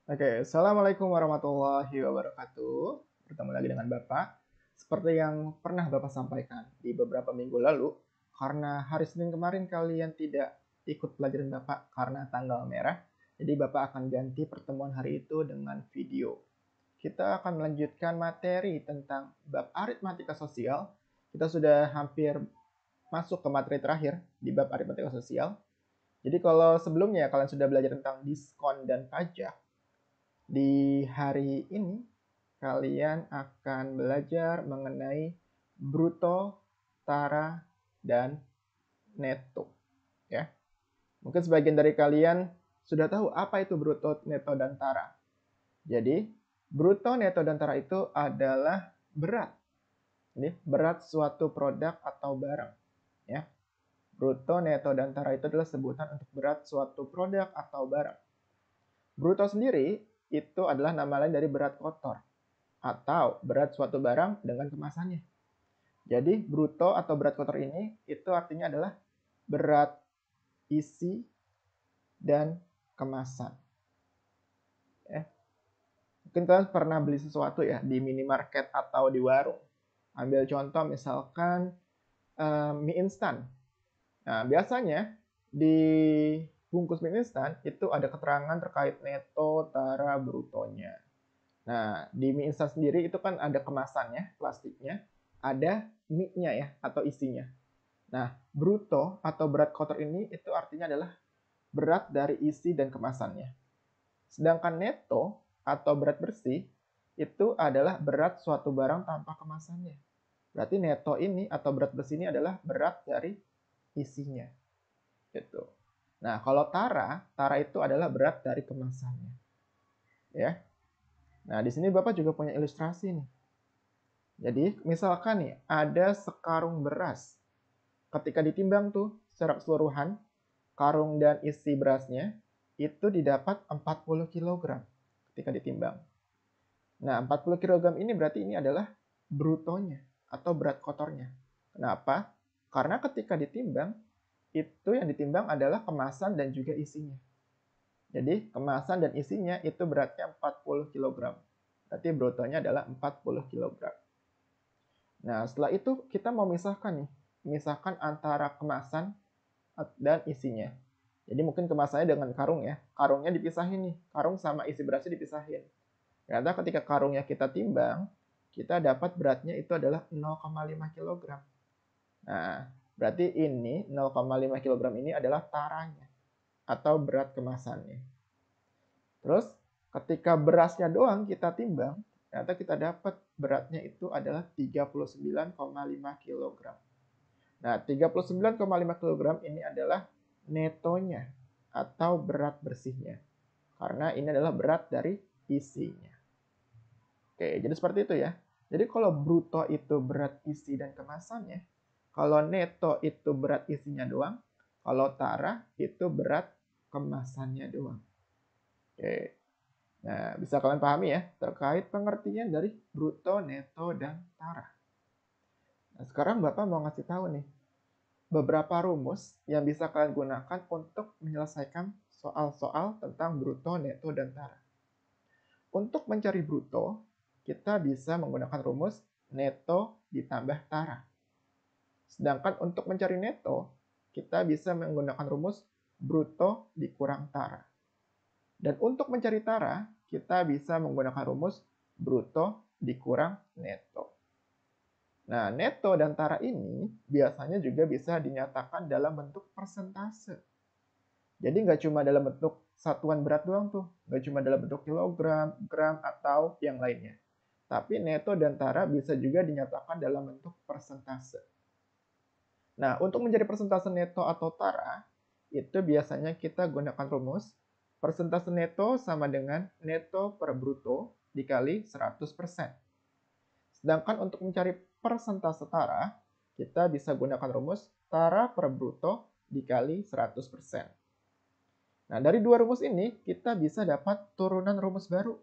Oke, Assalamualaikum warahmatullahi wabarakatuh. Bertemu lagi dengan Bapak. Seperti yang pernah Bapak sampaikan di beberapa minggu lalu, karena hari Senin kemarin kalian tidak ikut pelajaran Bapak karena tanggal merah, jadi Bapak akan ganti pertemuan hari itu dengan video. Kita akan melanjutkan materi tentang bab aritmatika sosial. Kita sudah hampir masuk ke materi terakhir di bab aritmatika sosial. Jadi kalau sebelumnya kalian sudah belajar tentang diskon dan pajak, di hari ini kalian akan belajar mengenai bruto, tara, dan neto. Ya, mungkin sebagian dari kalian sudah tahu apa itu bruto, neto, dan tara. Jadi, bruto, neto, dan tara itu adalah berat. Ini berat suatu produk atau barang. Ya, bruto, neto, dan tara itu adalah sebutan untuk berat suatu produk atau barang. Bruto sendiri itu adalah nama lain dari berat kotor atau berat suatu barang dengan kemasannya. Jadi bruto atau berat kotor ini itu artinya adalah berat isi dan kemasan. Ya. Mungkin kalian pernah beli sesuatu ya di minimarket atau di warung. Ambil contoh misalkan mie instan. Nah, biasanya di bungkus mie instan itu ada keterangan terkait neto, tara, brutonya. Nah, di mie instan sendiri itu kan ada kemasannya, plastiknya, ada mie-nya ya, atau isinya. Nah, bruto atau berat kotor ini itu artinya adalah berat dari isi dan kemasannya. Sedangkan neto atau berat bersih itu adalah berat suatu barang tanpa kemasannya. Berarti neto ini atau berat bersih ini adalah berat dari isinya. Gitu. Nah, kalau tara itu adalah berat dari kemasannya. Ya. Nah, di sini Bapak juga punya ilustrasi nih. Jadi, misalkan nih, ada sekarung beras. Ketika ditimbang tuh secara keseluruhan, karung dan isi berasnya itu didapat 40 kg ketika ditimbang. Nah, 40 kg ini berarti ini adalah brutonya atau berat kotornya. Kenapa? Karena ketika ditimbang, itu yang ditimbang adalah kemasan dan juga isinya. Jadi, kemasan dan isinya itu beratnya 40 kg. Berarti brutonya adalah 40 kg. Nah, setelah itu kita mau misahkan nih. Misahkan antara kemasan dan isinya. Jadi mungkin kemasannya dengan karung ya. Karungnya dipisahin nih. Karung sama isi berasnya dipisahin. Ternyata ketika karungnya kita timbang, kita dapat beratnya itu adalah 0,5 kg. Nah, berarti ini 0,5 kg ini adalah taranya atau berat kemasannya. Terus ketika berasnya doang kita timbang, ternyata kita dapat beratnya itu adalah 39,5 kg. Nah, 39,5 kg ini adalah netonya atau berat bersihnya. Karena ini adalah berat dari isinya. Oke, jadi seperti itu ya. Jadi kalau bruto itu berat isi dan kemasannya, kalau neto itu berat isinya doang, kalau tara itu berat kemasannya doang. Oke. Nah, bisa kalian pahami ya terkait pengertian dari bruto, neto, dan tara. Nah, sekarang Bapak mau ngasih tahu nih, beberapa rumus yang bisa kalian gunakan untuk menyelesaikan soal-soal tentang bruto, neto, dan tara. Untuk mencari bruto, kita bisa menggunakan rumus neto ditambah tara. Sedangkan untuk mencari neto, kita bisa menggunakan rumus bruto dikurang tara. Dan untuk mencari tara, kita bisa menggunakan rumus bruto dikurang neto. Nah, neto dan tara ini biasanya juga bisa dinyatakan dalam bentuk persentase. Jadi nggak cuma dalam bentuk satuan berat doang tuh, nggak cuma dalam bentuk kilogram, gram, atau yang lainnya. Tapi neto dan tara bisa juga dinyatakan dalam bentuk persentase. Nah, untuk mencari persentase neto atau tara, itu biasanya kita gunakan rumus persentase neto sama dengan neto per bruto dikali 100%. Sedangkan untuk mencari persentase tara, kita bisa gunakan rumus tara per bruto dikali 100%. Nah, dari dua rumus ini, kita bisa dapat turunan rumus baru.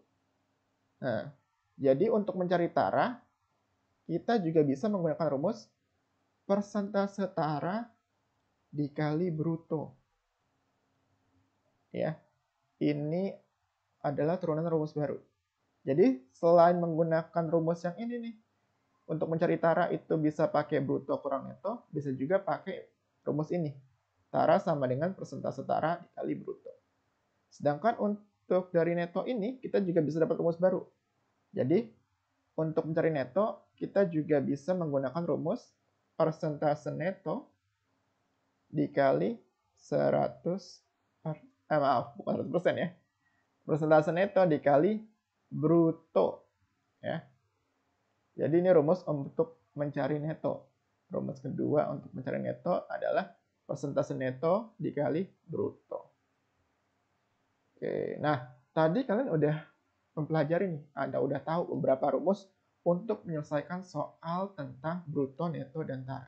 Nah, jadi untuk mencari tara, kita juga bisa menggunakan rumus persentase tara dikali bruto. Ya, ini adalah turunan rumus baru. Jadi selain menggunakan rumus yang ini nih, untuk mencari tara itu bisa pakai bruto kurang neto, bisa juga pakai rumus ini. Tara sama dengan persentase tara dikali bruto. Sedangkan untuk dari neto ini, kita juga bisa dapat rumus baru. Jadi, untuk mencari neto, kita juga bisa menggunakan rumus persentase neto dikali 100, bukan 100% ya. Persentase neto dikali bruto. Ya. Jadi ini rumus untuk mencari neto. Rumus kedua untuk mencari neto adalah persentase neto dikali bruto. Oke, nah tadi kalian udah mempelajari nih, udah tahu beberapa rumus untuk menyelesaikan soal tentang bruto, neto, dan tara.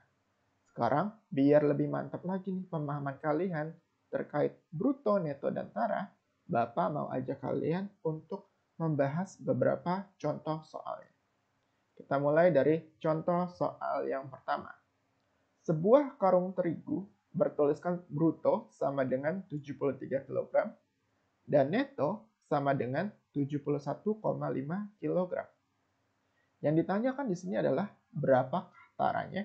Sekarang, biar lebih mantap lagi nih pemahaman kalian terkait bruto, neto, dan tara, Bapak mau ajak kalian untuk membahas beberapa contoh soalnya. Kita mulai dari contoh soal yang pertama. Sebuah karung terigu bertuliskan bruto sama dengan 73 kg dan neto sama dengan 71,5 kg. Yang ditanyakan di sini adalah berapa taranya?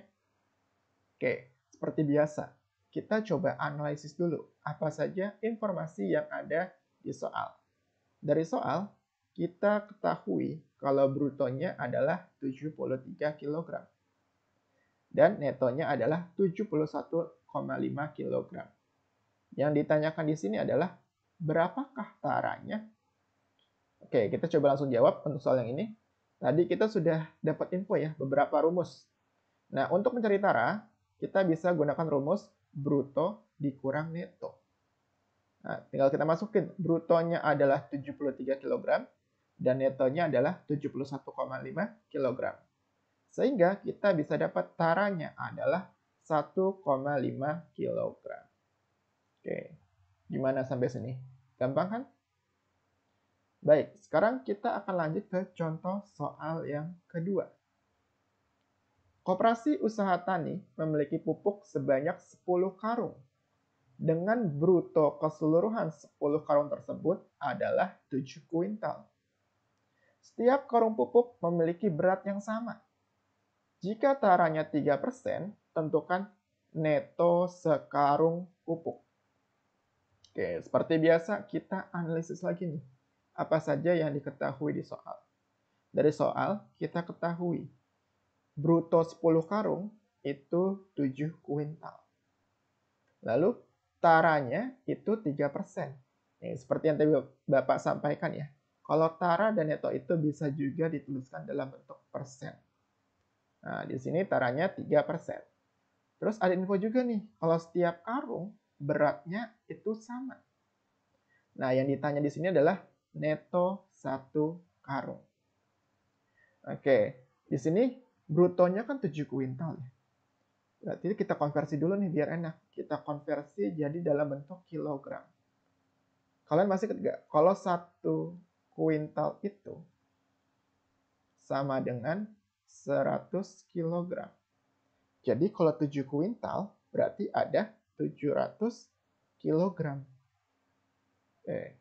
Oke, seperti biasa, kita coba analisis dulu apa saja informasi yang ada di soal. Dari soal, kita ketahui kalau brutonya adalah 73 kg dan netonya adalah 71,5 kg. Yang ditanyakan di sini adalah berapakah taranya? Oke, kita coba langsung jawab untuk soal yang ini. Tadi kita sudah dapat info ya, beberapa rumus. Nah, untuk mencari tara, kita bisa gunakan rumus bruto dikurang neto. Nah, tinggal kita masukin. Brutonya adalah 73 kg dan netonya adalah 71,5 kg. Sehingga kita bisa dapat taranya adalah 1,5 kg. Oke, gimana sampai sini? Gampang kan? Baik, sekarang kita akan lanjut ke contoh soal yang kedua. Koperasi usaha tani memiliki pupuk sebanyak 10 karung. Dengan bruto keseluruhan 10 karung tersebut adalah 7 kuintal. Setiap karung pupuk memiliki berat yang sama. Jika taranya 3%, tentukan neto sekarung pupuk. Oke, seperti biasa kita analisis lagi nih. Apa saja yang diketahui di soal. Dari soal, kita ketahui bruto 10 karung itu 7 kuintal. Lalu taranya itu 3%. Seperti yang tadi Bapak sampaikan ya. Kalau tara dan neto itu bisa juga dituliskan dalam bentuk persen. Nah, di sini taranya 3%. Terus ada info juga nih, kalau setiap karung beratnya itu sama. Nah, yang ditanya di sini adalah neto 1 karung. Oke, di sini brutonya kan 7 kuintal ya. Berarti kita konversi dulu nih biar enak. Kita konversi jadi dalam bentuk kilogram. Kalian masih ingat nggak? Kalau 1 kuintal itu sama dengan 100 kilogram. Jadi kalau 7 kuintal berarti ada 700 kilogram. Oke.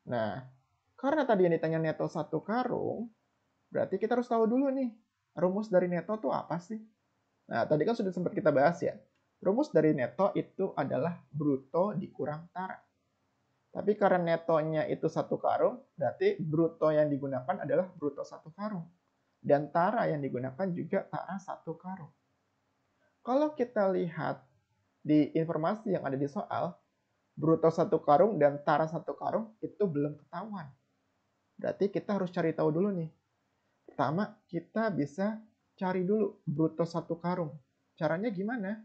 Nah, karena tadi yang ditanya neto 1 karung, berarti kita harus tahu dulu nih, rumus dari neto itu apa sih? Nah, tadi kan sudah sempat kita bahas ya. Rumus dari neto itu adalah bruto dikurang tara. Tapi karena netonya itu 1 karung, berarti bruto yang digunakan adalah bruto 1 karung. Dan tara yang digunakan juga tara 1 karung. Kalau kita lihat di informasi yang ada di soal, bruto 1 karung dan tara 1 karung itu belum ketahuan. Berarti kita harus cari tahu dulu nih. Pertama, kita bisa cari dulu bruto 1 karung. Caranya gimana?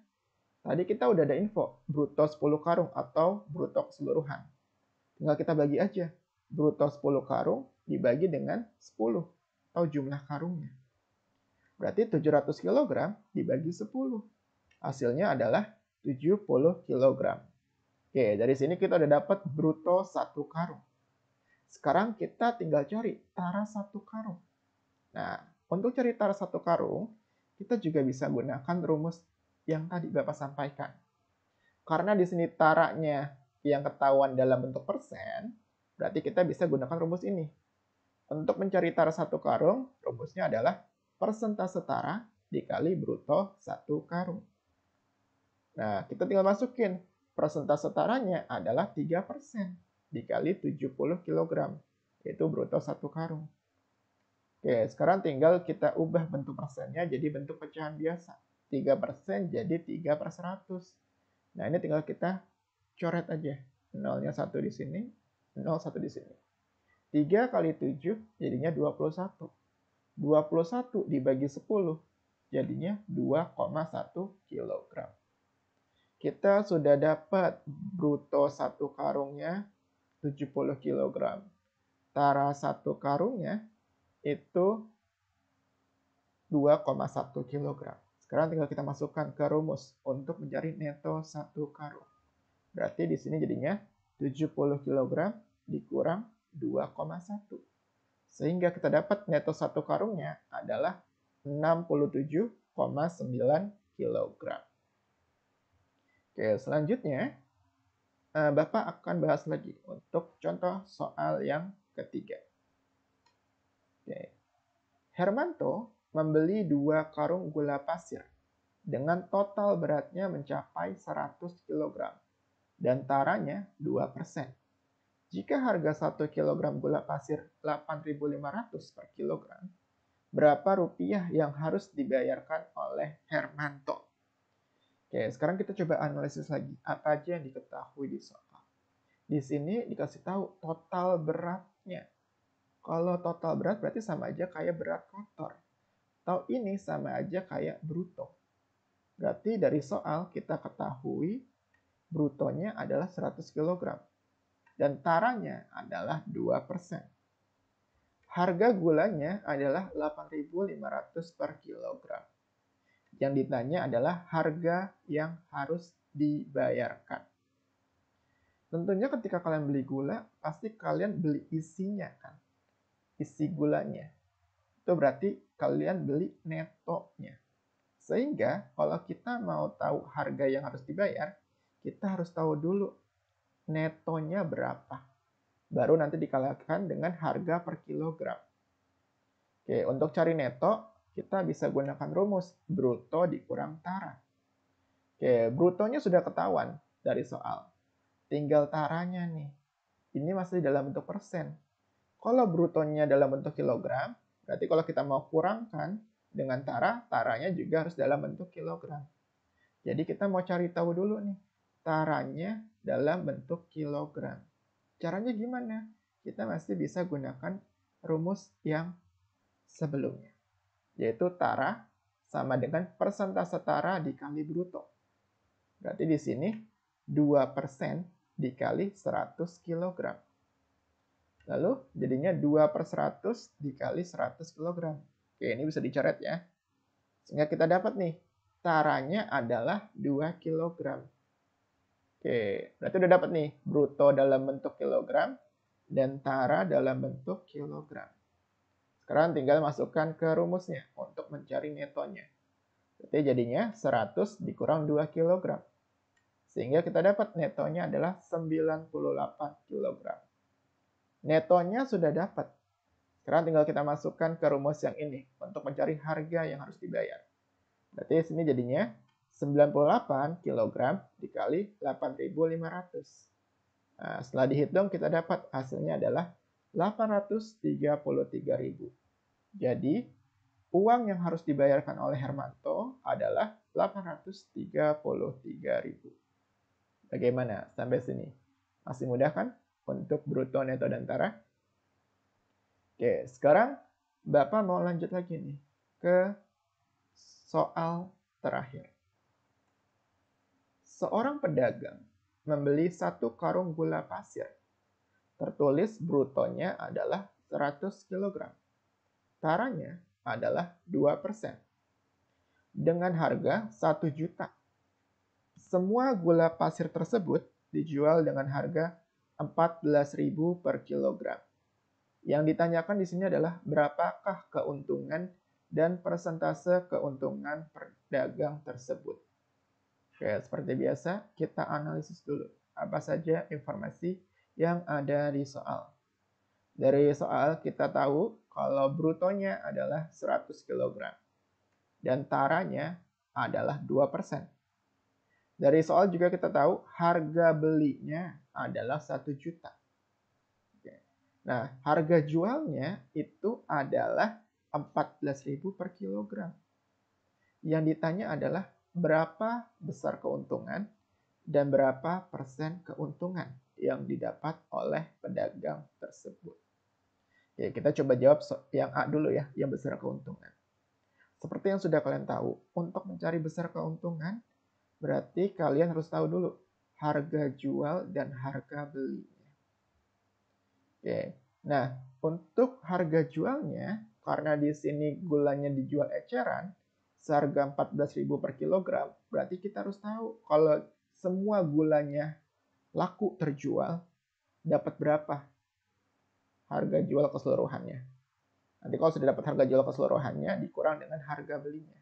Tadi kita udah ada info, bruto 10 karung atau bruto keseluruhan. Tinggal kita bagi aja. Bruto 10 karung dibagi dengan 10 atau jumlah karungnya. Berarti 700 kg dibagi 10. Hasilnya adalah 70 kg. Oke, dari sini kita udah dapat bruto 1 karung. Sekarang kita tinggal cari tara 1 karung. Nah, untuk cari tara 1 karung, kita juga bisa gunakan rumus yang tadi Bapak sampaikan. Karena di sini taranya yang ketahuan dalam bentuk persen, Berarti kita bisa gunakan rumus ini. Untuk mencari tara 1 karung, rumusnya adalah persentase tara dikali bruto 1 karung. Nah, kita tinggal masukin. Persentase taranya adalah 3% dikali 70 kg, yaitu bruto 1 karung. Oke, sekarang tinggal kita ubah bentuk persennya jadi bentuk pecahan biasa. 3% jadi 3/100. Nah, ini tinggal kita coret aja. Nolnya 1 di sini, 0, 1 di sini. 3 kali 7 jadinya 21. 21 dibagi 10 jadinya 2,1 kg. Kita sudah dapat bruto 1 karungnya 70 kg. Tara 1 karungnya itu 2,1 kg. Sekarang tinggal kita masukkan ke rumus untuk mencari neto 1 karung. Berarti di sini jadinya 70 kg dikurang 2,1. Sehingga kita dapat neto 1 karungnya adalah 67,9 kg. Oke, selanjutnya Bapak akan bahas lagi untuk contoh soal yang ketiga. Oke. Hermanto membeli 2 karung gula pasir dengan total beratnya mencapai 100 kg dan taranya 2%. Jika harga 1 kg gula pasir 8.500 per kilogram, berapa rupiah yang harus dibayarkan oleh Hermanto? Oke, sekarang kita coba analisis lagi. Apa aja yang diketahui di soal. Di sini dikasih tahu total beratnya. Kalau total berat berarti sama aja kayak berat kotor. Atau ini sama aja kayak bruto. Berarti dari soal kita ketahui brutonya adalah 100 kg. Dan taranya adalah 2%. Harga gulanya adalah 8.500 per kilogram. Yang ditanya adalah harga yang harus dibayarkan. Tentunya ketika kalian beli gula, pasti kalian beli isinya kan. Isi gulanya. Itu berarti kalian beli netonya. Sehingga kalau kita mau tahu harga yang harus dibayar, kita harus tahu dulu netonya berapa. Baru nanti dikalikan dengan harga per kilogram. Oke, untuk cari neto, kita bisa gunakan rumus bruto dikurang tara. Oke, brutonya sudah ketahuan dari soal. Tinggal taranya nih. Ini masih dalam bentuk persen. Kalau brutonya dalam bentuk kilogram, berarti kalau kita mau kurangkan dengan tara, taranya juga harus dalam bentuk kilogram. Jadi kita mau cari tahu dulu nih, taranya dalam bentuk kilogram. Caranya gimana? Kita masih bisa gunakan rumus yang sebelumnya, yaitu tara sama dengan persentase tara dikali bruto. Berarti di sini 2% dikali 100 kg. Lalu jadinya 2/100 dikali 100 kg. Oke, ini bisa dicoret ya. Sehingga kita dapat nih, taranya adalah 2 kg. Oke, berarti udah dapat nih, bruto dalam bentuk kilogram dan tara dalam bentuk kilogram. Sekarang tinggal masukkan ke rumusnya untuk mencari netonya. Berarti jadinya 100 dikurang 2 kg. Sehingga kita dapat netonya adalah 98 kg. Netonya sudah dapat. Sekarang tinggal kita masukkan ke rumus yang ini untuk mencari harga yang harus dibayar. Berarti di sini jadinya 98 kg dikali 8.500. Nah, setelah dihitung kita dapat hasilnya adalah 833.000. Jadi, uang yang harus dibayarkan oleh Hermanto adalah 833.000. Bagaimana sampai sini? Masih mudah kan untuk bruto, neto, dan tara? Oke, sekarang Bapak mau lanjut lagi nih ke soal terakhir. Seorang pedagang membeli 1 karung gula pasir. Tertulis brutonya adalah 100 kg. Taranya adalah 2%. Dengan harga 1 juta. Semua gula pasir tersebut dijual dengan harga 14.000 per kilogram. Yang ditanyakan di sini adalah berapakah keuntungan dan persentase keuntungan pedagang tersebut. Oke, seperti biasa kita analisis dulu apa saja informasi yang ada di soal. Dari soal kita tahu kalau brutonya adalah 100 kg dan taranya adalah 2%. Dari soal juga kita tahu harga belinya adalah 1 juta. Nah, harga jualnya itu adalah 14.000 per kilogram. Yang ditanya adalah berapa besar keuntungan dan berapa persen keuntungan yang didapat oleh pedagang tersebut. Oke, kita coba jawab yang A dulu ya, yang besar keuntungan. Seperti yang sudah kalian tahu, untuk mencari besar keuntungan, berarti kalian harus tahu dulu harga jual dan harga belinya. Oke, nah untuk harga jualnya, karena di sini gulanya dijual eceran, seharga 14.000 per kilogram, berarti kita harus tahu kalau semua gulanya laku terjual, dapat berapa harga jual keseluruhannya. Nanti kalau sudah dapat harga jual keseluruhannya, dikurang dengan harga belinya.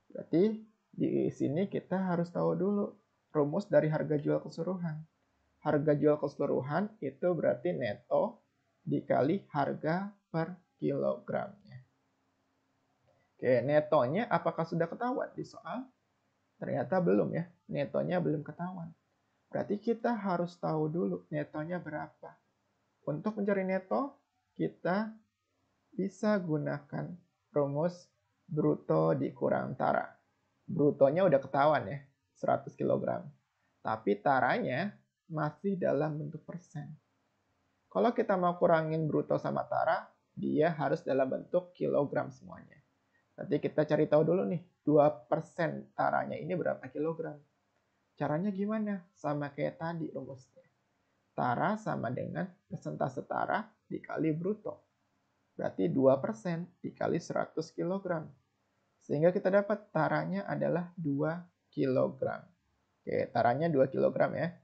Berarti di sini kita harus tahu dulu rumus dari harga jual keseluruhan. Harga jual keseluruhan itu berarti neto dikali harga per kilogramnya. Oke, netonya apakah sudah ketahuan di soal? Ternyata belum ya, netonya belum ketahuan. Berarti kita harus tahu dulu netonya berapa. Untuk mencari neto, kita bisa gunakan rumus bruto dikurang tara. Brutonya udah ketahuan ya, 100 kg. Tapi taranya masih dalam bentuk persen. Kalau kita mau kurangin bruto sama tara, dia harus dalam bentuk kilogram semuanya. Nanti kita cari tahu dulu nih, 2% taranya ini berapa kilogram. Caranya gimana? Sama kayak tadi rumusnya. Tara sama dengan persentase tara dikali bruto. Berarti 2% dikali 100 kg. Sehingga kita dapat taranya adalah 2 kg. Oke, taranya 2 kg ya.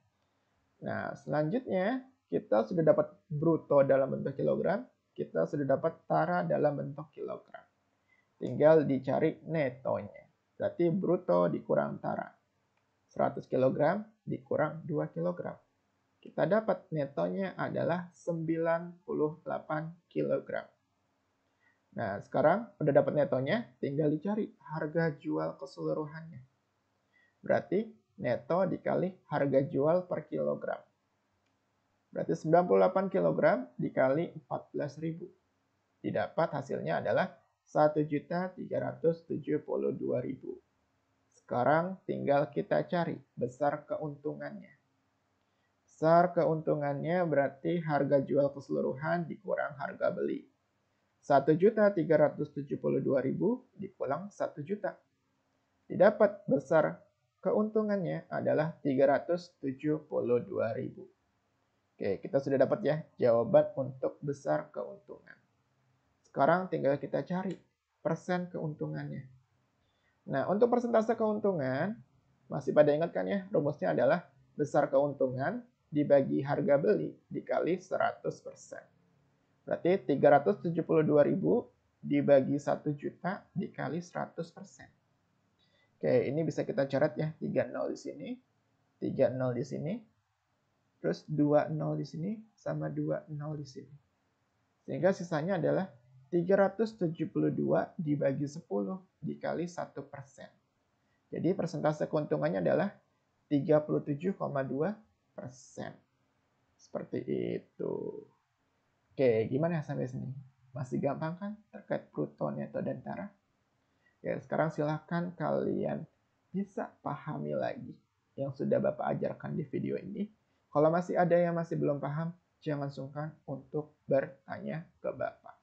Nah, selanjutnya kita sudah dapat bruto dalam bentuk kilogram, kita sudah dapat tara dalam bentuk kilogram. Tinggal dicari netonya. Berarti bruto dikurang tara. 100 kg dikurang 2 kg. Kita dapat netonya adalah 98 kg. Nah, sekarang udah dapat netonya, tinggal dicari harga jual keseluruhannya. Berarti neto dikali harga jual per kilogram. Berarti 98 kg dikali 14.000. Didapat hasilnya adalah 1.372.000. Sekarang tinggal kita cari besar keuntungannya. Besar keuntungannya berarti harga jual keseluruhan dikurang harga beli. 1.372.000 dikurang 1 juta. Didapat besar keuntungannya adalah 372.000. Oke, kita sudah dapat ya jawaban untuk besar keuntungan. Sekarang tinggal kita cari persen keuntungannya. Nah, untuk persentase keuntungan, masih pada ingat kan ya, rumusnya adalah besar keuntungan dibagi harga beli dikali 100%. Berarti 372.000 dibagi 1 juta dikali 100%. Oke, ini bisa kita coret ya, 30 di sini, 30 di sini, terus 20 di sini, sama 20 di sini. Sehingga sisanya adalah 372 dibagi 10 dikali 1%. Jadi persentase keuntungannya adalah 37,2%. Seperti itu. Oke, gimana sampai sini? Masih gampang kan terkait bruto, neto, dan tara? Oke, sekarang silahkan kalian bisa pahami lagi yang sudah Bapak ajarkan di video ini. Kalau masih ada yang masih belum paham, jangan sungkan untuk bertanya ke Bapak.